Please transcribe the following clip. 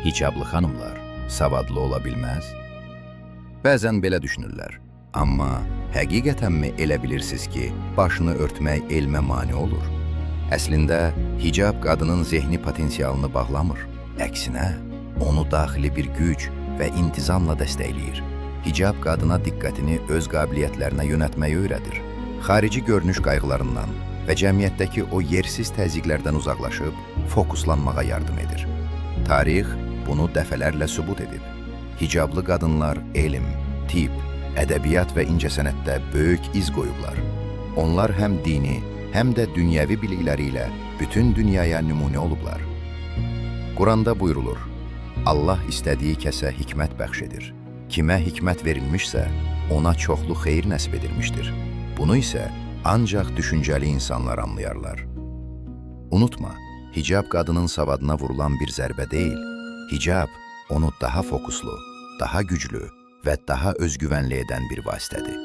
hicablı xanımlar savadlı ola bilməz? Bəzən belə düşünürlər. Amma həqiqətənmi elə bilirsiniz ki, başını örtmək elmə mane olur? Əslində, hicab qadının zehni potensialını bağlamır. Əksinə, onu daxili bir güc və intizamla dəstəkləyir. Hicab qadına diqqətini öz qabiliyyətlərinə yönətməyi öyrədir. Xarici görünüş qayğılarından və cəmiyyətdəki o yersiz təzyiqlərdən uzaqlaşıb fokuslanmağa yardım edir. Tarix bunu dəfələrlə sübut edib. Hicablı qadınlar elm, tibb, ədəbiyyat və incəsənətdə böyük iz qoyublar. Onlar həm dini, həm də dünyəvi bilikləri ilə bütün dünyaya nümunə olublar. Quranda buyrulur, Allah istədiyi kəsə hikmət bəxş edir. Kimə hikmət verilmişsə, ona çoxlu xeyir nəsib edilmişdir. Bunu isə ancaq düşüncəli insanlar anlayarlar. Unutma, hicab qadının savadına vurulan bir zərbə deyil. Hicab onu daha fokuslu, daha güclü və daha özgüvənli edən bir vasitədir.